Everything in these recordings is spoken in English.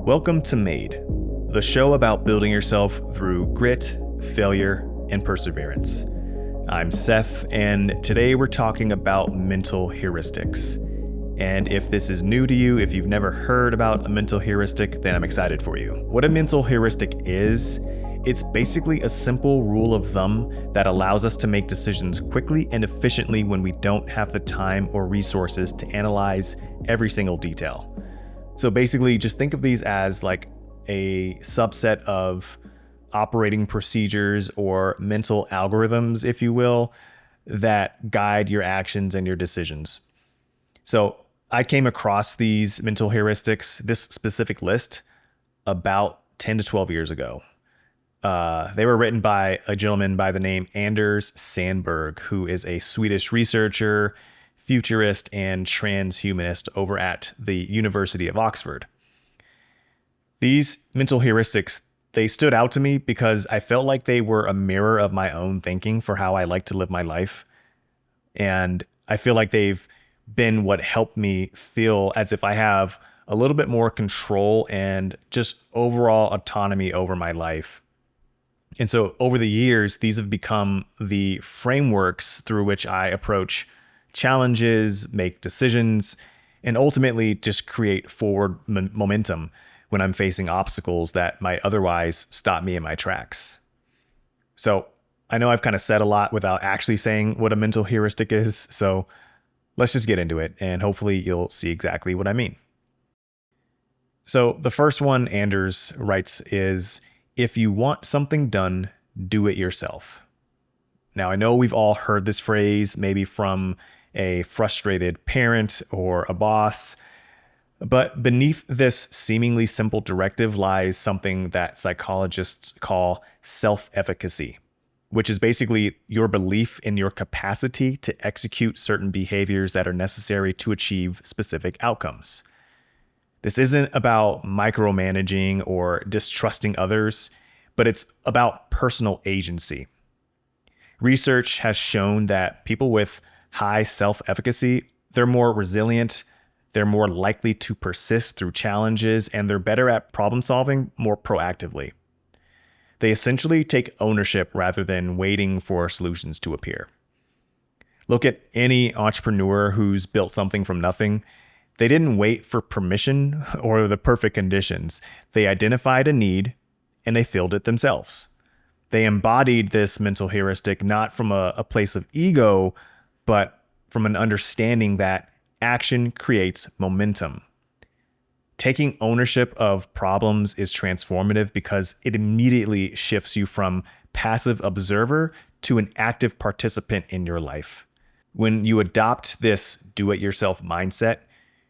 Welcome to Made, the show about building yourself through grit, failure, and perseverance. I'm Seth, and today we're talking about mental heuristics. And if this is new to you, if you've never heard about a mental heuristic, then I'm excited for you. What a mental heuristic is, it's basically a simple rule of thumb that allows us to make decisions quickly and efficiently when we don't have the time or resources to analyze every single detail. So basically, just think of these as like a subset of operating procedures or mental algorithms, if you will, that guide your actions and your decisions. So I came across these mental heuristics, this specific list, about 10 to 12 years ago. They were written by a gentleman by the name Anders Sandberg, who is a Swedish researcher, futurist, and transhumanist over at the University of Oxford. These mental heuristics, they stood out to me because I felt like they were a mirror of my own thinking for how I like to live my life. And I feel like they've been what helped me feel as if I have a little bit more control and just overall autonomy over my life. And so over the years, these have become the frameworks through which I approach challenges, make decisions, and ultimately just create forward momentum when I'm facing obstacles that might otherwise stop me in my tracks. So I know I've kind of said a lot without actually saying what a mental heuristic is, so let's just get into it, and hopefully you'll see exactly what I mean. So the first one Anders writes is, if you want something done, do it yourself. Now, I know we've all heard this phrase, maybe from a frustrated parent or a boss, but beneath this seemingly simple directive lies something that psychologists call self-efficacy, which is basically your belief in your capacity to execute certain behaviors that are necessary to achieve specific outcomes. This isn't about micromanaging or distrusting others, but it's about personal agency. Research has shown that people with high self-efficacy, they're more resilient, they're more likely to persist through challenges, and they're better at problem solving more proactively. They essentially take ownership rather than waiting for solutions to appear. Look at any entrepreneur who's built something from nothing. They didn't wait for permission or the perfect conditions. They identified a need and they filled it themselves. They embodied this mental heuristic not from a place of ego, but from an understanding that action creates momentum. Taking ownership of problems is transformative because it immediately shifts you from passive observer to an active participant in your life. When you adopt this do-it-yourself mindset,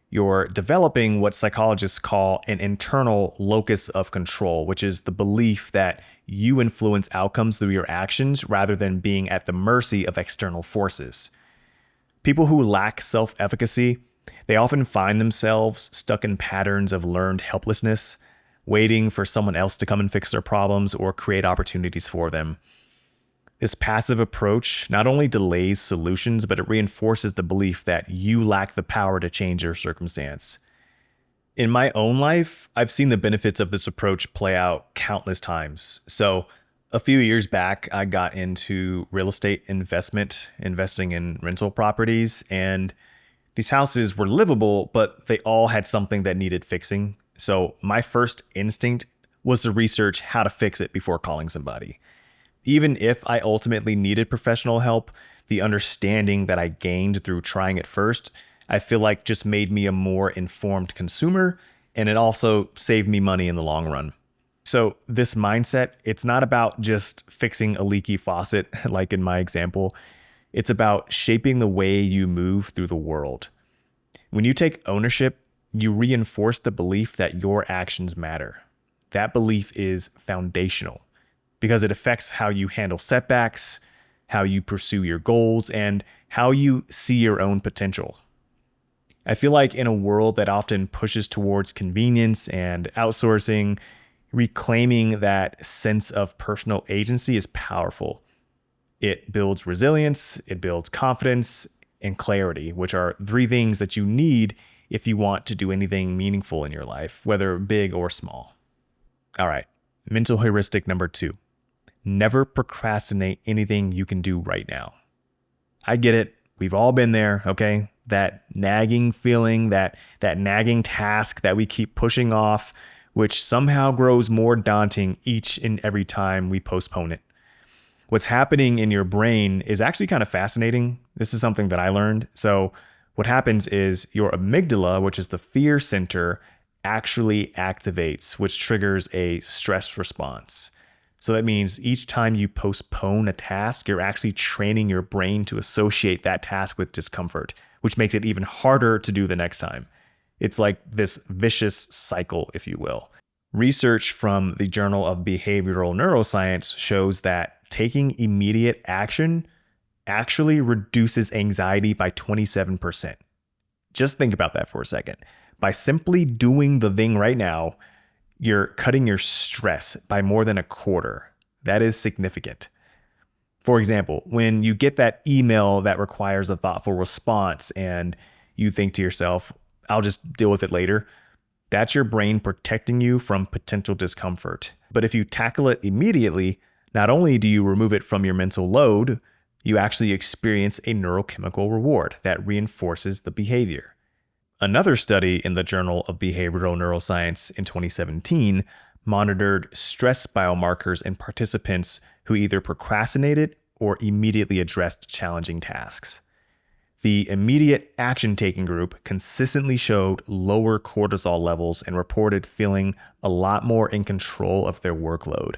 you're developing what psychologists call an internal locus of control, which is the belief that you influence outcomes through your actions rather than being at the mercy of external forces. People who lack self-efficacy, they often find themselves stuck in patterns of learned helplessness, waiting for someone else to come and fix their problems or create opportunities for them. This passive approach not only delays solutions, but it reinforces the belief that you lack the power to change your circumstance. In my own life, I've seen the benefits of this approach play out countless times. So a few years back, I got into real estate investing in rental properties, and these houses were livable, but they all had something that needed fixing. So my first instinct was to research how to fix it before calling somebody. Even if I ultimately needed professional help, the understanding that I gained through trying it first, I feel like just made me a more informed consumer, and it also saved me money in the long run. So this mindset, it's not about just fixing a leaky faucet, like in my example. It's about shaping the way you move through the world. When you take ownership, you reinforce the belief that your actions matter. That belief is foundational because it affects how you handle setbacks, how you pursue your goals, and how you see your own potential. I feel like in a world that often pushes towards convenience and outsourcing, reclaiming that sense of personal agency is powerful. It builds resilience, it builds confidence, and clarity, which are three things that you need if you want to do anything meaningful in your life, whether big or small. All right, mental heuristic number 2. Never procrastinate anything you can do right now. I get it. We've all been there, okay? That nagging feeling, that nagging task that we keep pushing off, which somehow grows more daunting each and every time we postpone it. What's happening in your brain is actually kind of fascinating. This is something that I learned. So what happens is your amygdala, which is the fear center, actually activates, which triggers a stress response. So that means each time you postpone a task, you're actually training your brain to associate that task with discomfort, which makes it even harder to do the next time. It's like this vicious cycle, if you will. Research from the Journal of Behavioral Neuroscience shows that taking immediate action actually reduces anxiety by 27%. Just think about that for a second. By simply doing the thing right now, you're cutting your stress by more than a quarter. That is significant. For example, when you get that email that requires a thoughtful response and you think to yourself, I'll just deal with it later, that's your brain protecting you from potential discomfort. But if you tackle it immediately, not only do you remove it from your mental load, you actually experience a neurochemical reward that reinforces the behavior. Another study in the Journal of Behavioral Neuroscience in 2017 monitored stress biomarkers in participants who either procrastinated or immediately addressed challenging tasks. The immediate action-taking group consistently showed lower cortisol levels and reported feeling a lot more in control of their workload.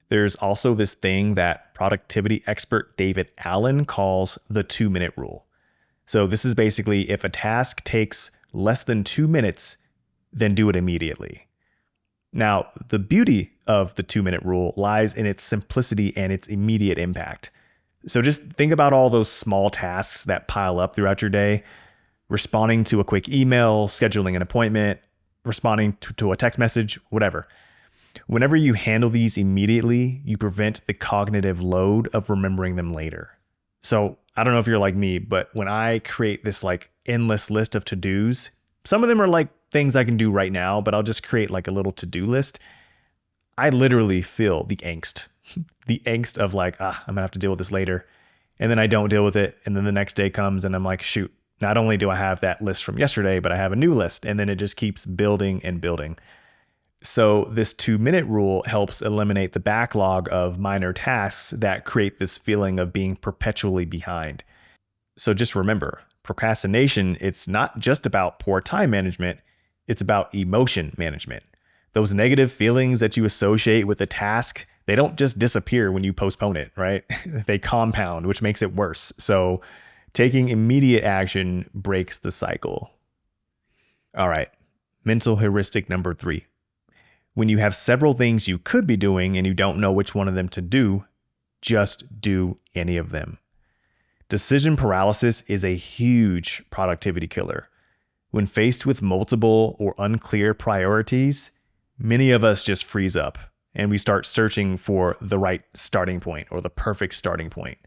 There's also this thing that productivity expert David Allen calls the 2-minute rule. So this is basically if a task takes less than 2 minutes, then do it immediately. Now, the beauty of the 2-minute rule lies in its simplicity and its immediate impact. So just think about all those small tasks that pile up throughout your day, responding to a quick email, scheduling an appointment, responding to a text message, whatever. Whenever you handle these immediately, you prevent the cognitive load of remembering them later. So I don't know if you're like me, but when I create this like endless list of to-dos, some of them are like things I can do right now, but I'll just create like a little to-do list. I literally feel the angst, the angst of like, I'm gonna have to deal with this later. And then I don't deal with it. And then the next day comes and I'm like, shoot, not only do I have that list from yesterday, but I have a new list. And then it just keeps building and building. So this 2-minute rule helps eliminate the backlog of minor tasks that create this feeling of being perpetually behind. So just remember, procrastination, it's not just about poor time management, it's about emotion management. Those negative feelings that you associate with a task, they don't just disappear when you postpone it, right? They compound, which makes it worse. So taking immediate action breaks the cycle. All right, mental heuristic number 3. When you have several things you could be doing and you don't know which one of them to do, just do any of them. Decision paralysis is a huge productivity killer. When faced with multiple or unclear priorities, many of us just freeze up and we start searching for the right starting point or the perfect starting point.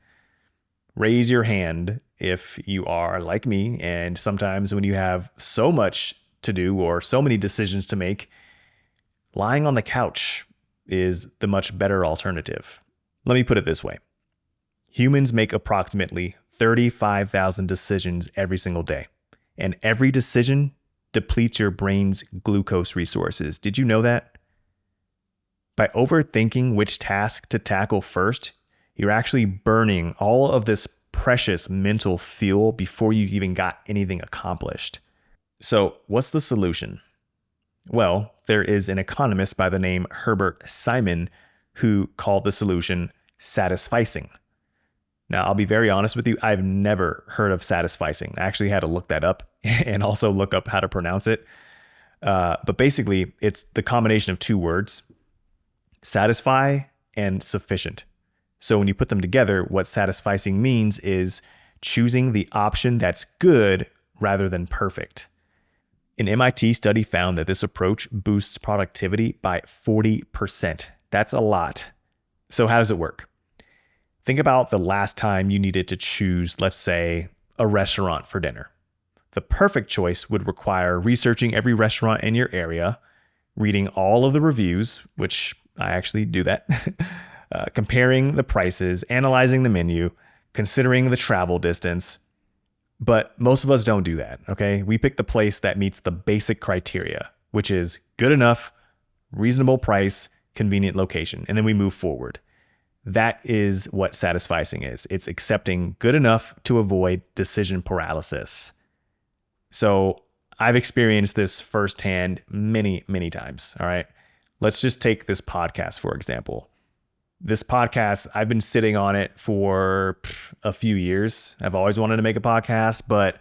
Raise your hand if you are like me, and sometimes when you have so much to do or so many decisions to make, lying on the couch is the much better alternative. Let me put it this way. Humans make approximately 35,000 decisions every single day, and every decision depletes your brain's glucose resources. Did you know that? By overthinking which task to tackle first, you're actually burning all of this precious mental fuel before you even got anything accomplished. So, what's the solution? Well, there is an economist by the name Herbert Simon who called the solution satisficing. Now, I'll be very honest with you, I've never heard of satisficing. I actually had to look that up and also look up how to pronounce it. But basically, it's the combination of two words, satisfy and sufficient. So when you put them together, what satisficing means is choosing the option that's good rather than perfect. An MIT study found that this approach boosts productivity by 40%. That's a lot. So how does it work? Think about the last time you needed to choose, let's say, a restaurant for dinner. The perfect choice would require researching every restaurant in your area, reading all of the reviews, which I actually do that, comparing the prices, analyzing the menu, considering the travel distance. But most of us don't do that, okay? We pick the place that meets the basic criteria, which is good enough, reasonable price, convenient location, and then we move forward. That is what satisficing is. It's accepting good enough to avoid decision paralysis. So I've experienced this firsthand many, many times, all right? Let's just take this podcast, for example. This podcast, I've been sitting on it for a few years. I've always wanted to make a podcast, but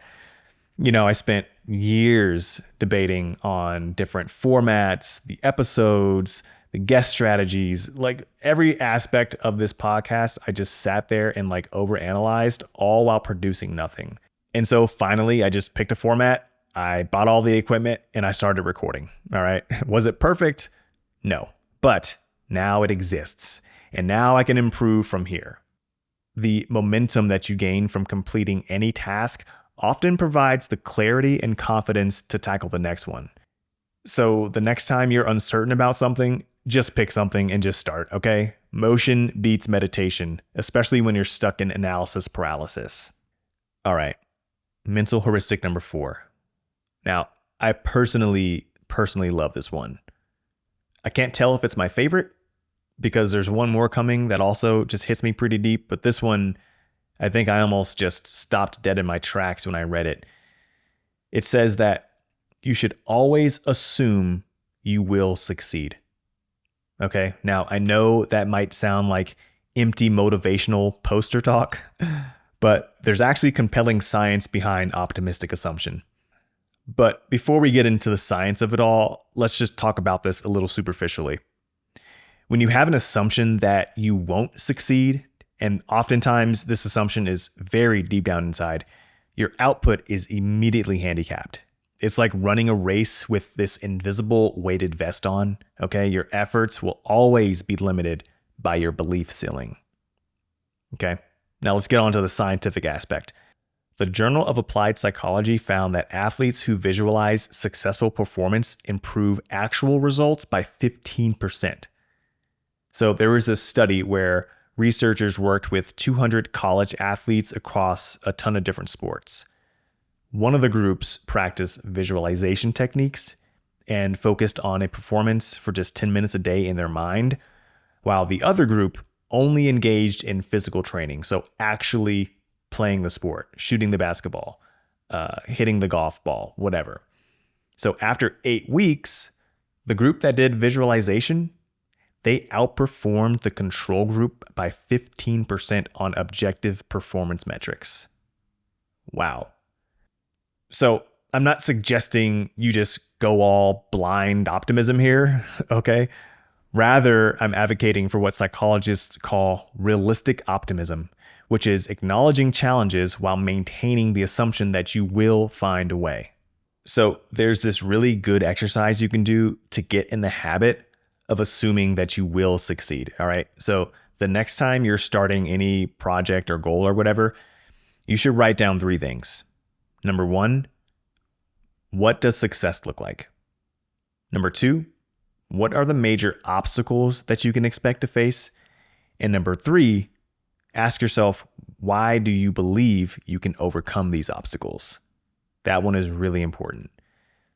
I spent years debating on different formats, the episodes, the guest strategies, like every aspect of this podcast. I just sat there and overanalyzed, all while producing nothing. And so finally, I just picked a format. I bought all the equipment and I started recording. All right. Was it perfect? No, but now it exists. And now I can improve from here. The momentum that you gain from completing any task often provides the clarity and confidence to tackle the next one. So the next time you're uncertain about something, just pick something and just start, okay? Motion beats meditation, especially when you're stuck in analysis paralysis. All right, mental heuristic number 4. Now, I personally love this one. I can't tell if it's my favorite, because there's one more coming that also just hits me pretty deep. But this one, I think I almost just stopped dead in my tracks when I read it. It says that you should always assume you will succeed. Okay, now I know that might sound like empty motivational poster talk, but there's actually compelling science behind optimistic assumption. But before we get into the science of it all, let's just talk about this a little superficially. When you have an assumption that you won't succeed, and oftentimes this assumption is very deep down inside, your output is immediately handicapped. It's like running a race with this invisible weighted vest on, okay? Your efforts will always be limited by your belief ceiling. Okay, now let's get on to the scientific aspect. The Journal of Applied Psychology found that athletes who visualize successful performance improve actual results by 15%. So there was this study where researchers worked with 200 college athletes across a ton of different sports. One of the groups practiced visualization techniques and focused on a performance for just 10 minutes a day in their mind, while the other group only engaged in physical training, so actually playing the sport, shooting the basketball, hitting the golf ball, whatever. So after 8 weeks, the group that did visualization, they outperformed the control group by 15% on objective performance metrics. Wow. So I'm not suggesting you just go all blind optimism here, okay? Rather, I'm advocating for what psychologists call realistic optimism, which is acknowledging challenges while maintaining the assumption that you will find a way. So there's this really good exercise you can do to get in the habit of assuming that you will succeed, all right? So the next time you're starting any project or goal or whatever, you should write down 3 things. Number 1, what does success look like? Number 2, what are the major obstacles that you can expect to face? And number 3, ask yourself, why do you believe you can overcome these obstacles? That one is really important.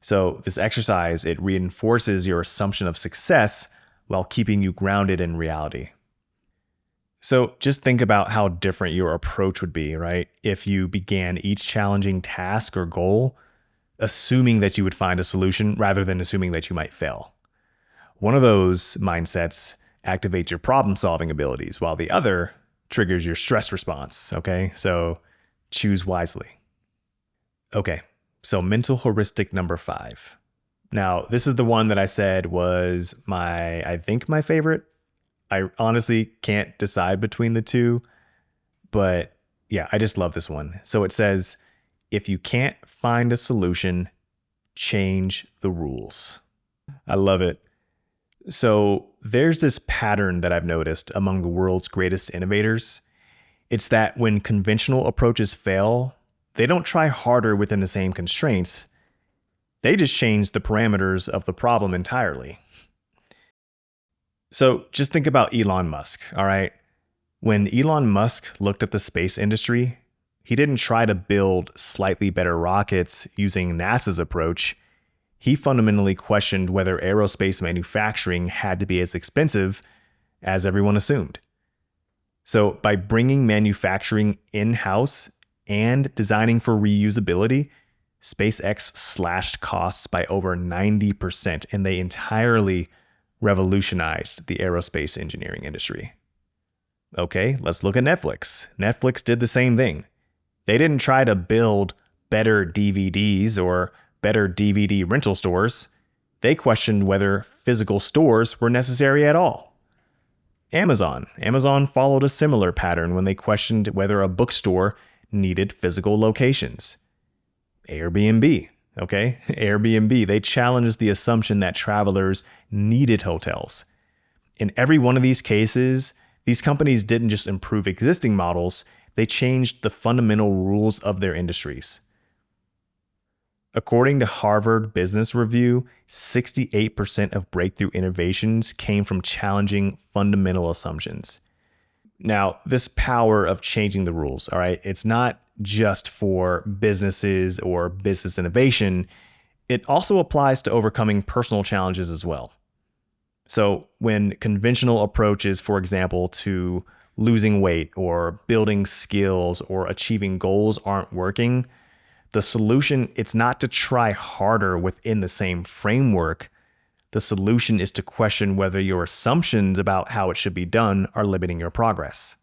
So this exercise, it reinforces your assumption of success while keeping you grounded in reality. So just think about how different your approach would be, right? If you began each challenging task or goal, assuming that you would find a solution rather than assuming that you might fail. One of those mindsets activates your problem-solving abilities, while the other triggers your stress response, okay? So choose wisely. Okay. So mental heuristic number 5. Now, this is the one that I said was I think my favorite. I honestly can't decide between the two, but yeah, I just love this one. So it says, if you can't find a solution, change the rules. I love it. So there's this pattern that I've noticed among the world's greatest innovators. It's that when conventional approaches fail, they don't try harder within the same constraints. They just change the parameters of the problem entirely. So just think about Elon Musk, all right? When Elon Musk looked at the space industry, he didn't try to build slightly better rockets using NASA's approach. He fundamentally questioned whether aerospace manufacturing had to be as expensive as everyone assumed. So by bringing manufacturing in-house and designing for reusability, SpaceX slashed costs by over 90%, and they entirely revolutionized the aerospace engineering industry. Okay, let's look at Netflix. Netflix did the same thing. They didn't try to build better DVDs or better DVD rental stores. They questioned whether physical stores were necessary at all. Amazon followed a similar pattern when they questioned whether a bookstore needed physical locations. Airbnb, they challenged the assumption that travelers needed hotels. In every one of these cases, these companies didn't just improve existing models, they changed the fundamental rules of their industries. According to Harvard Business Review, 68% of breakthrough innovations came from challenging fundamental assumptions. Now, this power of changing the rules, all right, it's not just for businesses or business innovation. It also applies to overcoming personal challenges as well. So when conventional approaches, for example, to losing weight or building skills or achieving goals aren't working, the solution, it's not to try harder within the same framework. The solution is to question whether your assumptions about how it should be done are limiting your progress.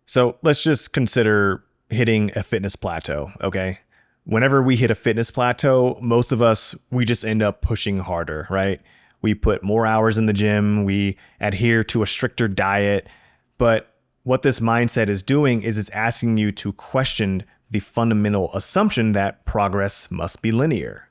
So let's just consider hitting a fitness plateau, okay? Whenever we hit a fitness plateau, most of us, we just end up pushing harder, right? We put more hours in the gym, we adhere to a stricter diet, but what this mindset is doing is it's asking you to question the fundamental assumption that progress must be linear.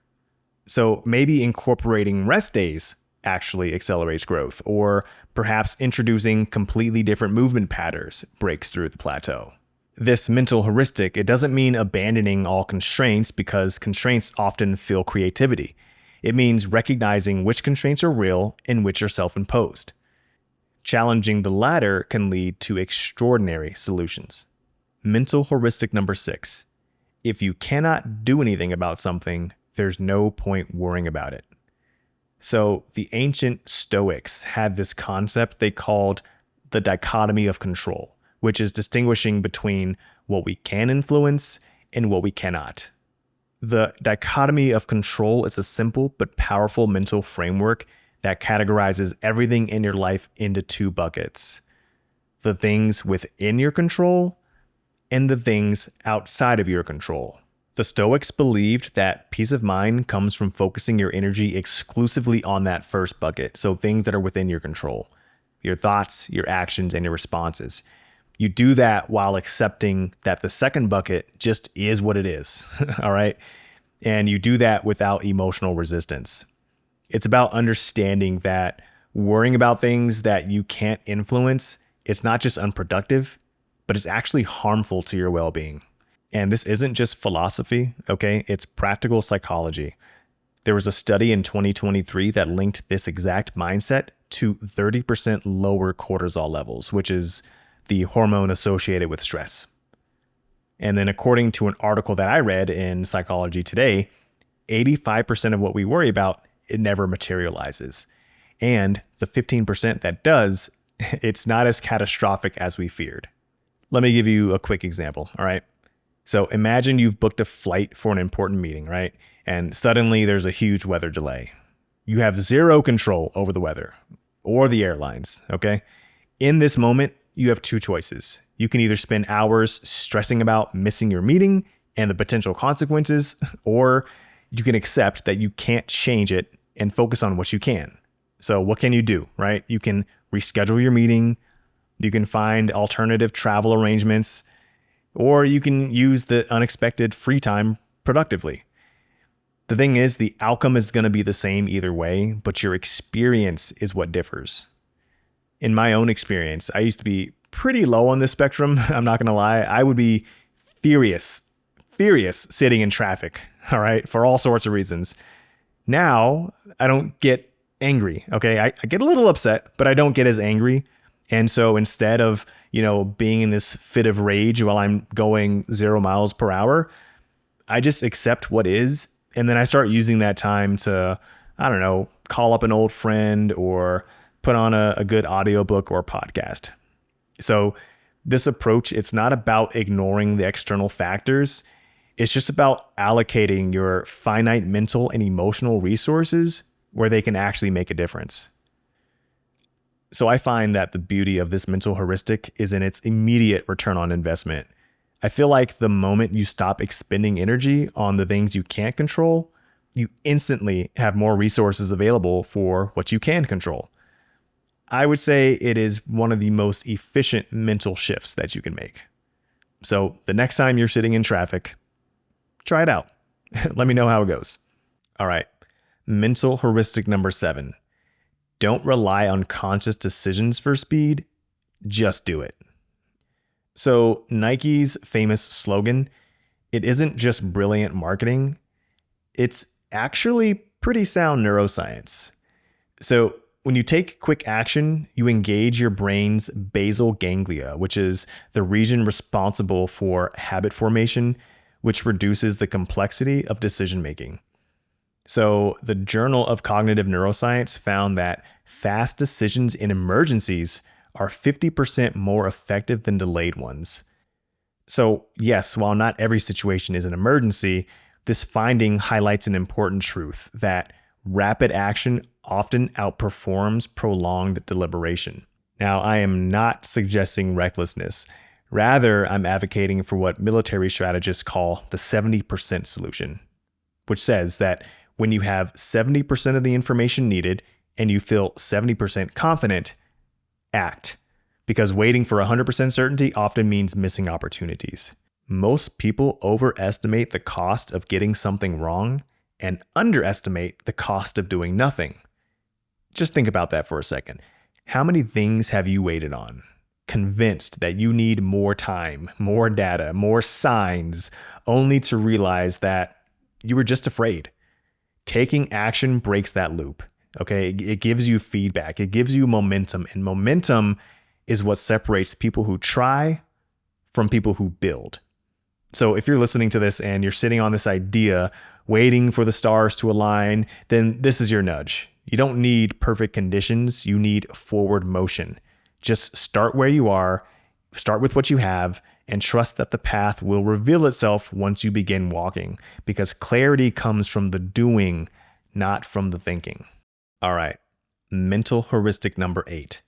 So maybe incorporating rest days actually accelerates growth, or perhaps introducing completely different movement patterns breaks through the plateau. This mental heuristic, it doesn't mean abandoning all constraints because constraints often fill creativity. It means recognizing which constraints are real and which are self-imposed. Challenging the latter can lead to extraordinary solutions. Mental heuristic number 6. If you cannot do anything about something, there's no point worrying about it. So the ancient Stoics had this concept they called the dichotomy of control, which is distinguishing between what we can influence and what we cannot. The dichotomy of control is a simple but powerful mental framework that categorizes everything in your life into 2 buckets: the things within your control and the things outside of your control. The Stoics believed that peace of mind comes from focusing your energy exclusively on that first bucket, so things that are within your control, your thoughts, your actions, and your responses. You do that while accepting that the second bucket just is what it is, all right? And you do that without emotional resistance. It's about understanding that worrying about things that you can't influence, it's not just unproductive, but it's actually harmful to your well-being. And this isn't just philosophy, okay? It's practical psychology. There was a study in 2023 that linked this exact mindset to 30% lower cortisol levels, which is the hormone associated with stress. And then according to an article that I read in Psychology Today, 85% of what we worry about, it never materializes. And the 15% that does, it's not as catastrophic as we feared. Let me give you a quick example, all right? So imagine you've booked a flight for an important meeting, right? And suddenly there's a huge weather delay. You have zero control over the weather or the airlines, okay? In this moment, you have 2 choices. You can either spend hours stressing about missing your meeting and the potential consequences, or you can accept that you can't change it and focus on what you can. So what can you do, right? You can reschedule your meeting, you can find alternative travel arrangements, or you can use the unexpected free time productively. The thing is, the outcome is going to be the same either way, but your experience is what differs. In my own experience, I used to be pretty low on this spectrum. I'm not going to lie. I would be furious furious sitting in traffic, all right, for all sorts of reasons. Now, I don't get angry, okay? I get a little upset, but I don't get as angry. And so instead of, being in this fit of rage while I'm going 0 miles per hour, I just accept what is. And then I start using that time to, I don't know, call up an old friend or put on a good audiobook or podcast. So this approach, it's not about ignoring the external factors. It's just about allocating your finite mental and emotional resources where they can actually make a difference. So I find that the beauty of this mental heuristic is in its immediate return on investment. I feel like the moment you stop expending energy on the things you can't control, you instantly have more resources available for what you can control. I would say it is one of the most efficient mental shifts that you can make. So the next time you're sitting in traffic, try it out. Let me know how it goes. All right. Mental heuristic number 7. Don't rely on conscious decisions for speed. Just do it. So Nike's famous slogan, it isn't just brilliant marketing. It's actually pretty sound neuroscience. So when you take quick action, you engage your brain's basal ganglia, which is the region responsible for habit formation, which reduces the complexity of decision making. So the Journal of Cognitive Neuroscience found that fast decisions in emergencies are 50% more effective than delayed ones. So yes, while not every situation is an emergency, this finding highlights an important truth that rapid action often outperforms prolonged deliberation. Now, I am not suggesting recklessness. Rather, I'm advocating for what military strategists call the 70% solution, which says that when you have 70% of the information needed and you feel 70% confident, act. Because waiting for 100% certainty often means missing opportunities. Most people overestimate the cost of getting something wrong and underestimate the cost of doing nothing. Just think about that for a second. How many things have you waited on? Convinced that you need more time, more data, more signs, only to realize that you were just afraid. Taking action breaks that loop. Okay, it gives you feedback. It gives you momentum, and momentum is what separates people who try from people who build. So if you're listening to this and you're sitting on this idea, waiting for the stars to align, then this is your nudge. You don't need perfect conditions. You need forward motion. Just start where you are, start with what you have, and trust that the path will reveal itself once you begin walking, because clarity comes from the doing, not from the thinking. All right, mental heuristic number 8.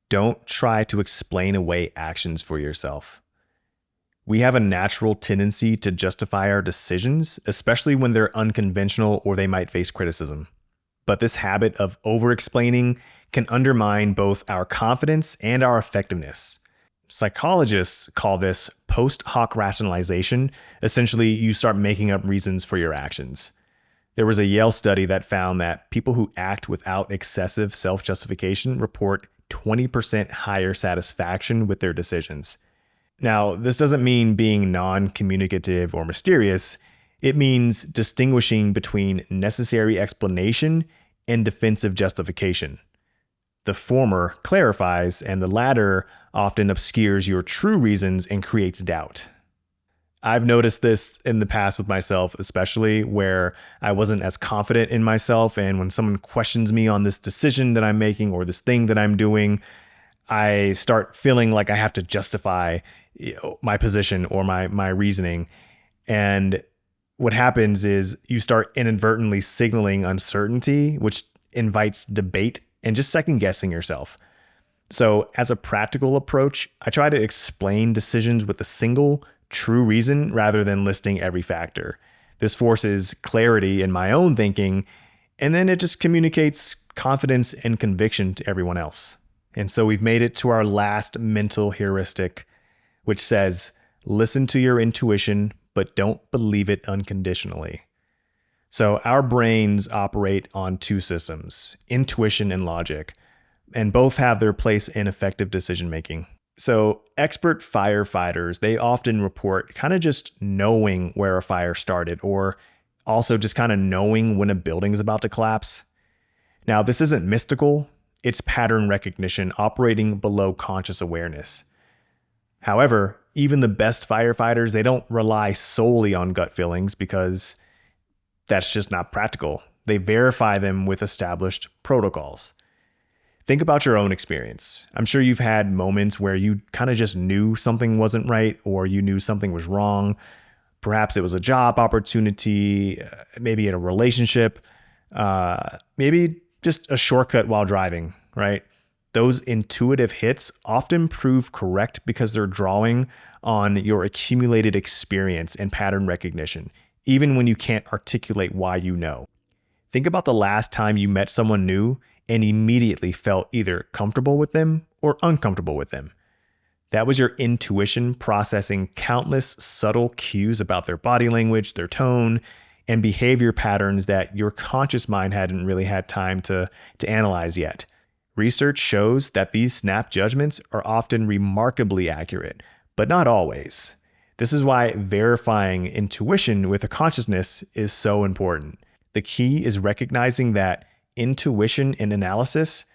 Don't try to explain away actions for yourself. We have a natural tendency to justify our decisions, especially when they're unconventional or they might face criticism. But this habit of over-explaining can undermine both our confidence and our effectiveness. Psychologists call this post hoc rationalization. Essentially, you start making up reasons for your actions. There was a Yale study that found that people who act without excessive self-justification report 20% higher satisfaction with their decisions. Now, this doesn't mean being non-communicative or mysterious. It means distinguishing between necessary explanation and defensive justification. The former clarifies, and the latter often obscures your true reasons and creates doubt. I've noticed this in the past with myself, especially where I wasn't as confident in myself. And when someone questions me on this decision that I'm making or this thing that I'm doing, I start feeling like I have to justify my position or my reasoning. And what happens is you start inadvertently signaling uncertainty, which invites debate and just second guessing yourself. So as a practical approach, I try to explain decisions with a single true reason rather than listing every factor. This forces clarity in my own thinking, and then it just communicates confidence and conviction to everyone else. And so we've made it to our last mental heuristic, which says, listen to your intuition, but don't believe it unconditionally. So our brains operate on two systems, intuition and logic, and both have their place in effective decision making. So expert firefighters, they often report kind of just knowing where a fire started, or also just kind of knowing when a building is about to collapse. Now, this isn't mystical. It's pattern recognition operating below conscious awareness. However, even the best firefighters, they don't rely solely on gut feelings because that's just not practical. They verify them with established protocols. Think about your own experience. I'm sure you've had moments where you kind of just knew something wasn't right, or you knew something was wrong. Perhaps it was a job opportunity, maybe in a relationship, maybe just a shortcut while driving, right? Those intuitive hits often prove correct because they're drawing on your accumulated experience and pattern recognition, even when you can't articulate why you know. Think about the last time you met someone new and immediately felt either comfortable with them or uncomfortable with them. That was your intuition processing countless subtle cues about their body language, their tone, and behavior patterns that your conscious mind hadn't really had time to analyze yet. Research shows that these snap judgments are often remarkably accurate, but not always. This is why verifying intuition with a consciousness is so important. The key is recognizing that intuition and analysis,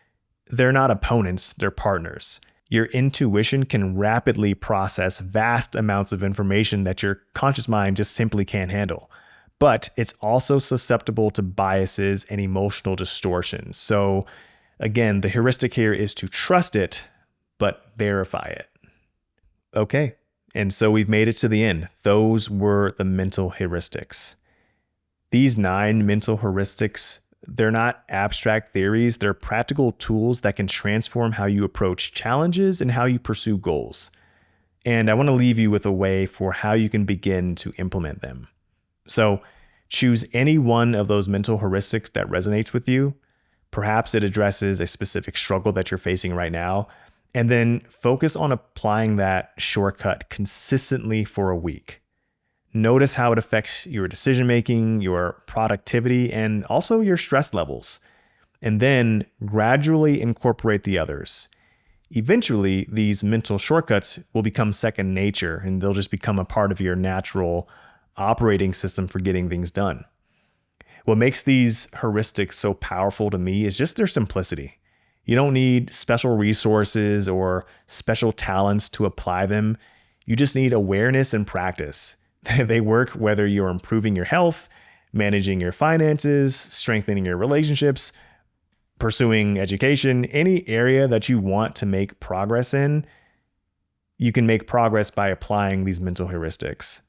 they're not opponents, they're partners. Your intuition can rapidly process vast amounts of information that your conscious mind just simply can't handle. But it's also susceptible to biases and emotional distortions. So again, the heuristic here is to trust it, but verify it. Okay, and so we've made it to the end. Those were the mental heuristics. These 9 mental heuristics, they're not abstract theories. They're practical tools that can transform how you approach challenges and how you pursue goals. And I want to leave you with a way for how you can begin to implement them. So choose any one of those mental heuristics that resonates with you. Perhaps it addresses a specific struggle that you're facing right now, and then focus on applying that shortcut consistently for a week. Notice how it affects your decision-making, your productivity, and also your stress levels. And then gradually incorporate the others. Eventually, these mental shortcuts will become second nature, and they'll just become a part of your natural operating system for getting things done. What makes these heuristics so powerful to me is just their simplicity. You don't need special resources or special talents to apply them. You just need awareness and practice. They work whether you're improving your health, managing your finances, strengthening your relationships, pursuing education, any area that you want to make progress in. You can make progress by applying these mental heuristics.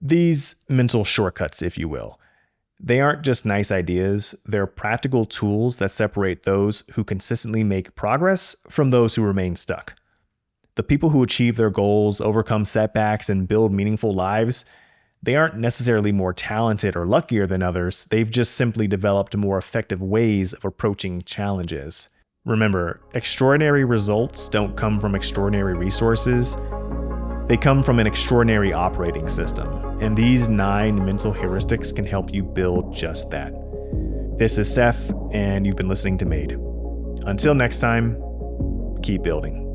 These mental shortcuts, if you will. They aren't just nice ideas, they're practical tools that separate those who consistently make progress from those who remain stuck. The people who achieve their goals, overcome setbacks, and build meaningful lives, they aren't necessarily more talented or luckier than others, they've just simply developed more effective ways of approaching challenges. Remember, extraordinary results don't come from extraordinary resources. They come from an extraordinary operating system, and these 9 mental heuristics can help you build just that. This is Seth, and you've been listening to Made. Until next time, keep building.